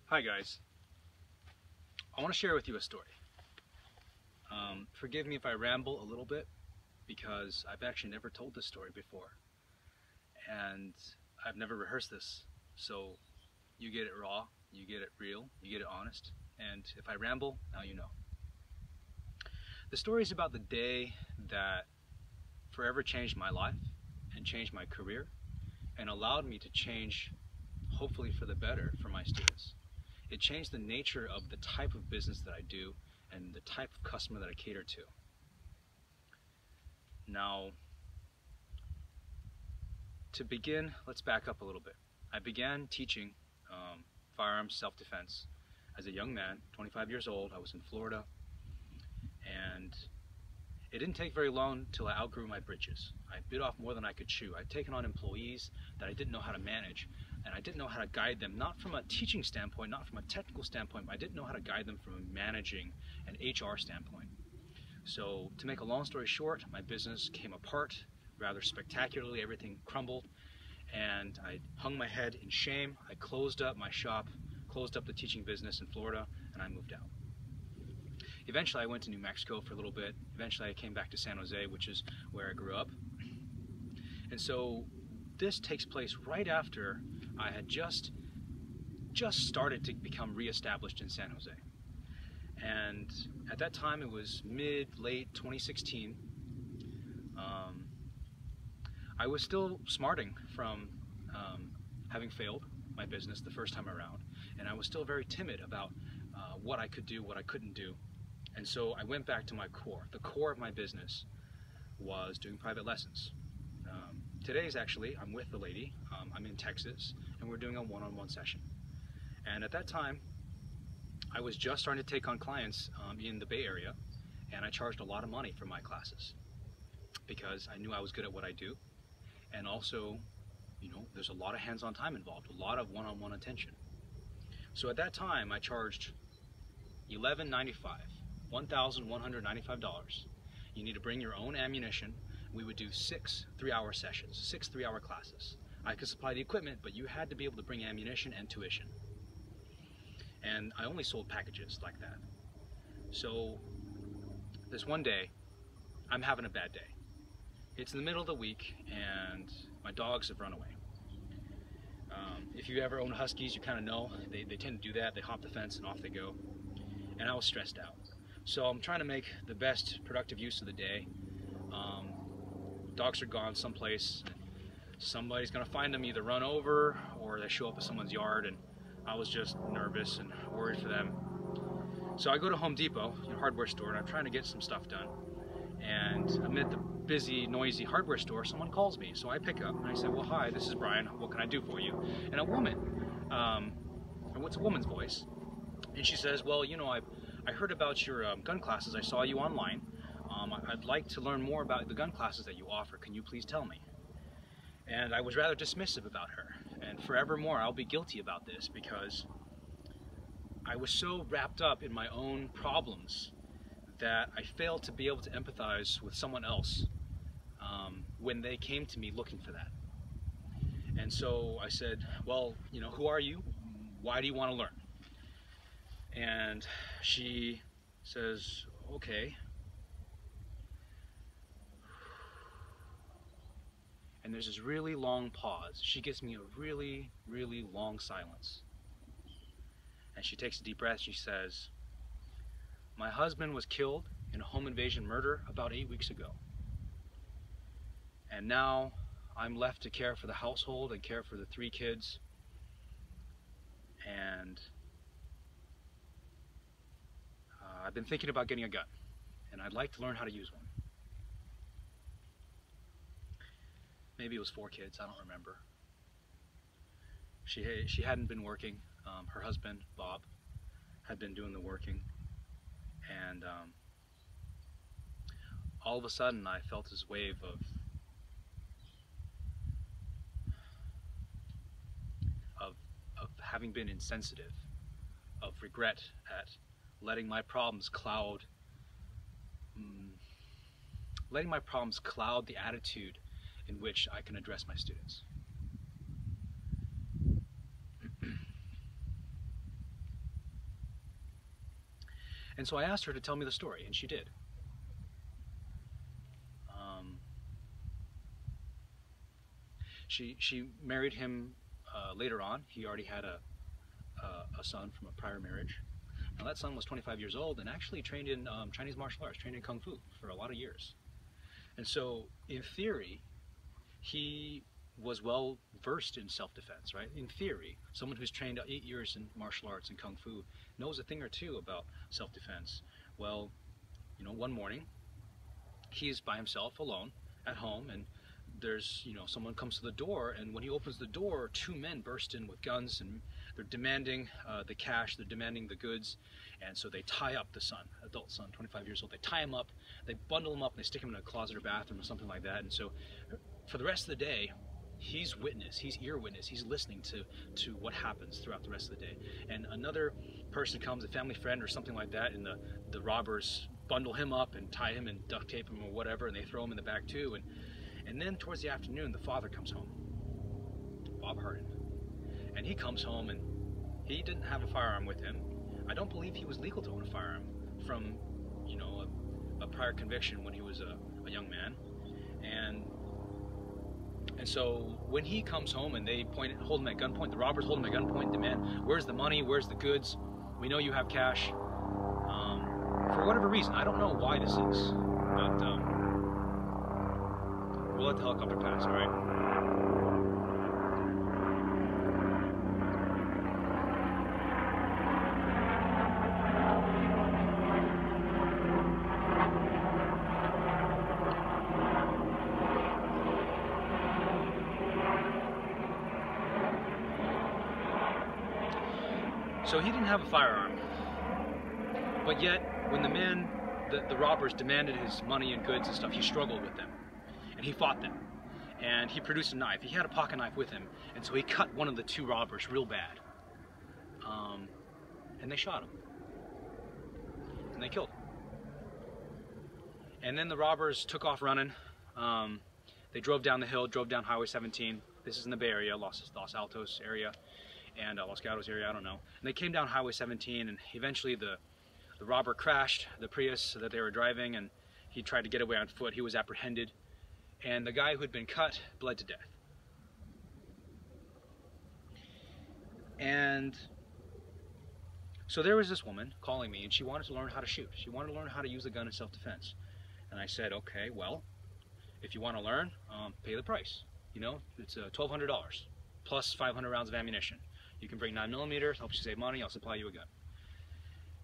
Hi guys, I want to share with you a story. Forgive me if I ramble a little bit because I've actually never told this story before and I've never rehearsed this, so you get it raw, you get it real, you get it honest, and if I ramble, now you know. The story is about the day that forever changed my life and changed my career and allowed me to change, hopefully for the better, for my students. It changed the nature of the type of business that I do and the type of customer that I cater to. Now, to begin, let's back up a little bit. I began teaching firearms self-defense as a young man, 25 years old. I was in Florida, and it didn't take very long till I outgrew my britches. I bit off more than I could chew. I'd taken on employees that I didn't know how to manage, and I didn't know how to guide them, not from a teaching standpoint, not from a technical standpoint, but I didn't know how to guide them from a managing and HR standpoint. So to make a long story short, my business came apart rather spectacularly. Everything crumbled, and I hung my head in shame. I closed up my shop, closed up the teaching business in Florida, and I moved out. Eventually I went to New Mexico for a little bit. Eventually I came back to San Jose, which is where I grew up. And so this takes place right after I had just started to become reestablished in San Jose. And at that time, it was late 2016. I was still smarting from having failed my business the first time around, and I was still very timid about what I could do, what I couldn't do. And so I went back to my core. The core of my business was doing private lessons. Today's actually, I'm with the lady. I'm in Texas, and we're doing a one-on-one session. And at that time, I was just starting to take on clients in the Bay Area, and I charged a lot of money for my classes because I knew I was good at what I do. And also, you know, there's a lot of hands-on time involved, a lot of one-on-one attention. So at that time, I charged $1,195, $1,195. You need to bring your own ammunition. We would do 6 3-hour sessions, 6 3-hour classes. I could supply the equipment, but you had to be able to bring ammunition and tuition. And I only sold packages like that. So this one day, I'm having a bad day. It's in the middle of the week, and my dogs have run away. If you ever own huskies, you kind of know they tend to do that. They hop the fence and off they go. And I was stressed out. So I'm trying to make the best productive use of the day. Dogs are gone someplace. Somebody's gonna find them, either run over or they show up at someone's yard, and I was just nervous and worried for them. So I go to Home Depot, a hardware store, and I'm trying to get some stuff done. And amid the busy, noisy hardware store, someone calls me. So I pick up and I say, well, hi, this is Brian. What can I do for you? And a woman, and what's a woman's voice? And she says, well, you know, I heard about your gun classes. I saw you online. I'd like to learn more about the gun classes that you offer. Can you please tell me? And I was rather dismissive about her. And forevermore, I'll be guilty about this because I was so wrapped up in my own problems that I failed to be able to empathize with someone else when they came to me looking for that. And so I said, well, you know, who are you? Why do you want to learn? And she says, okay. And there's this really long pause. She gives me a really, really long silence. And she takes a deep breath. She says, my husband was killed in a home invasion murder about 8 weeks ago. And now I'm left to care for the household and care for the 3 kids. And I've been thinking about getting a gun, and I'd like to learn how to use one. Maybe it was 4 kids, I don't remember. She hadn't been working. Her husband, Bob, had been doing the working. And all of a sudden I felt this wave of having been insensitive, of regret at letting my problems cloud the attitude in which I can address my students. And so I asked her to tell me the story, and she did. She married him later on. He already had a son from a prior marriage. Now that son was 25 years old and actually trained in Chinese martial arts, trained in Kung Fu for a lot of years. And so in theory, he was well versed in self-defense, right? In theory, someone who's trained 8 years in martial arts and Kung Fu knows a thing or two about self-defense. Well, you know, one morning, he's by himself alone at home, and there's, you know, someone comes to the door, and when he opens the door, 2 men burst in with guns, and they're demanding the cash, they're demanding the goods, and so they tie up the son, adult son, 25 years old. They tie him up, they bundle him up, and they stick him in a closet or bathroom or something like that. And so for the rest of the day, he's witness, he's ear witness, he's listening to what happens throughout the rest of the day. And another person comes, a family friend or something like that, and the robbers bundle him up and tie him and duct tape him or whatever, and they throw him in the back too. And then towards the afternoon, the father comes home, Bob Harden. And he comes home, and he didn't have a firearm with him. I don't believe he was legal to own a firearm from, you know, a prior conviction when he was a young man. And so when he comes home and they hold him at gunpoint, the robbers hold him at gunpoint, demand, where's the money, where's the goods? We know you have cash. For whatever reason, I don't know why this is, but we'll let the helicopter pass, all right? So he didn't have a firearm, but yet when the robbers demanded his money and goods and stuff, he struggled with them, and he fought them, and he produced a knife. He had a pocket knife with him, and so he cut one of the 2 robbers real bad, and they shot him, and they killed him. And then the robbers took off running. They drove down the hill, drove down Highway 17. This is in the Bay Area, Los Altos area, and Los Gatos area, I don't know. And they came down Highway 17, and eventually the robber crashed the Prius that they were driving, and he tried to get away on foot. He was apprehended, and the guy who had been cut bled to death. And so there was this woman calling me, and she wanted to learn how to shoot. She wanted to learn how to use a gun in self-defense. And I said, okay, well, if you want to learn, pay the price. You know, it's $1,200 plus 500 rounds of ammunition. You can bring 9mm, helps you save money, I'll supply you a gun.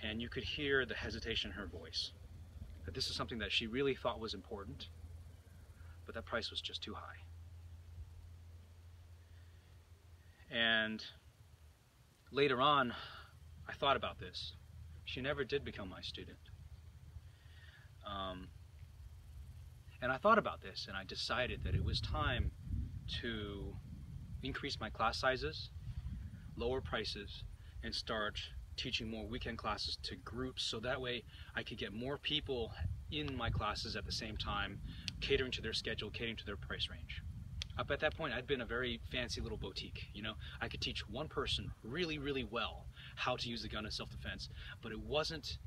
And you could hear the hesitation in her voice, that this is something that she really thought was important, but that price was just too high. And later on, I thought about this. She never did become my student. And I thought about this, and I decided that it was time to increase my class sizes, lower prices, and start teaching more weekend classes to groups, so that way I could get more people in my classes at the same time, catering to their schedule, catering to their price range. Up at that point, I'd been a very fancy little boutique, you know. I could teach one person really, really well how to use the gun in self-defense, but it wasn't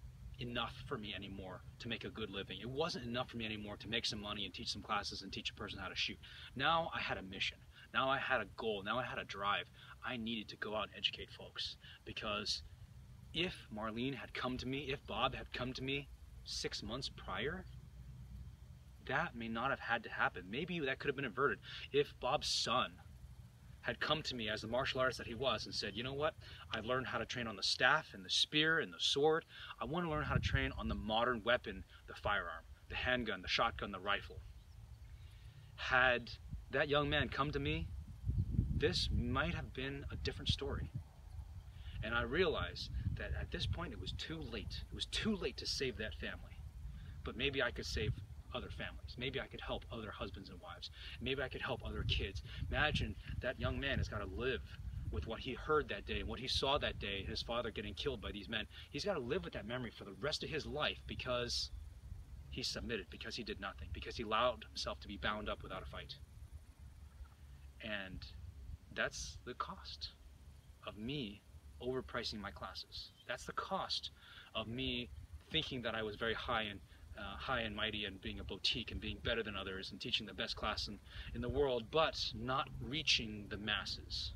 enough for me anymore to make a good living. It wasn't enough for me anymore to make some money and teach some classes and teach a person how to shoot. Now I had a mission. Now I had a goal. Now I had a drive. I needed to go out and educate folks, because if Marlene had come to me, if Bob had come to me 6 months prior, that may not have had to happen. Maybe that could have been averted. If Bob's son had come to me as the martial artist that he was and said, you know what, I've learned how to train on the staff and the spear and the sword. I want to learn how to train on the modern weapon, the firearm, the handgun, the shotgun, the rifle. Had that young man come to me, this might have been a different story. And I realized that at this point it was too late. It was too late to save that family. But maybe I could save other families. Maybe I could help other husbands and wives. Maybe I could help other kids. Imagine that young man has got to live with what he heard that day and what he saw that day, his father getting killed by these men. He's got to live with that memory for the rest of his life, because he submitted, because he did nothing, because he allowed himself to be bound up without a fight. And that's the cost of me overpricing my classes. That's the cost of me thinking that I was very high and mighty and being a boutique and being better than others and teaching the best class in the world, but not reaching the masses.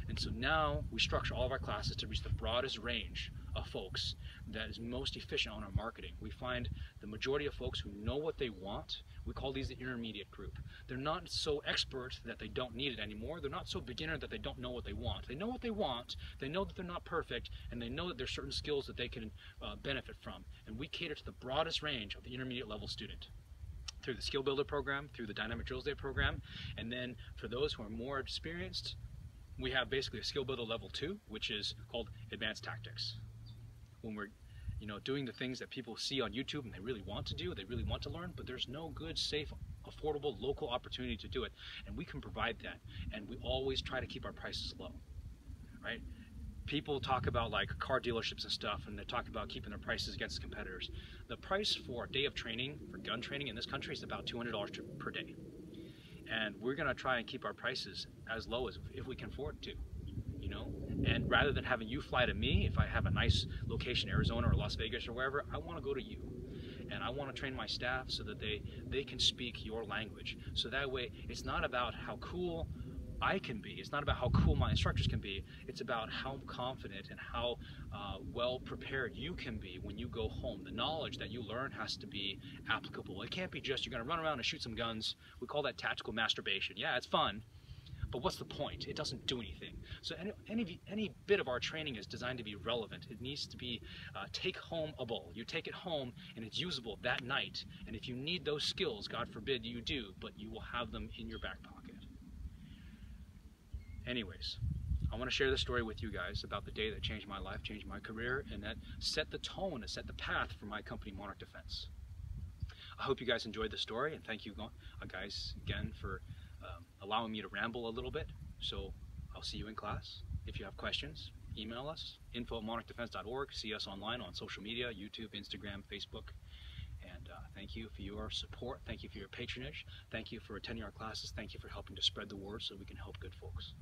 And so now we structure all of our classes to reach the broadest range of folks that is most efficient on our marketing. We find the majority of folks who know what they want. We call these the intermediate group. They're not so expert that they don't need it anymore. They're not so beginner that they don't know what they want. They know what they want, they know that they're not perfect, and they know that there's certain skills that they can benefit from. And we cater to the broadest range of the intermediate level student through the Skill Builder program, through the Dynamic Drills Day program, and then for those who are more experienced, we have basically a Skill Builder level 2, which is called Advanced Tactics. When we're doing the things that people see on YouTube and they really want to do, they really want to learn, but there's no good, safe, affordable, local opportunity to do it. And we can provide that. And we always try to keep our prices low, right? People talk about like car dealerships and stuff, and they talk about keeping their prices against competitors. The price for a day of training, for gun training in this country, is about $200 per day. And we're gonna try and keep our prices as low as if we can afford to. And rather than having you fly to me, if I have a nice location, Arizona or Las Vegas or wherever, I want to go to you. And I want to train my staff so that they can speak your language. So that way, it's not about how cool I can be. It's not about how cool my instructors can be. It's about how confident and how well prepared you can be when you go home. The knowledge that you learn has to be applicable. It can't be just you're going to run around and shoot some guns. We call that tactical masturbation. Yeah, it's fun. But what's the point? It doesn't do anything. So any bit of our training is designed to be relevant. It needs to be take-home-able. You take it home and it's usable that night. And if you need those skills, God forbid you do, but you will have them in your back pocket. Anyways, I want to share this story with you guys about the day that changed my life, changed my career, and that set the tone and set the path for my company, Monarch Defense. I hope you guys enjoyed the story, and thank you guys again for allowing me to ramble a little bit. So I'll see you in class. If you have questions, email us, info@monarchdefense.org. See us online on social media, YouTube, Instagram, Facebook. And thank you for your support. Thank you for your patronage. Thank you for attending our classes. Thank you for helping to spread the word so we can help good folks.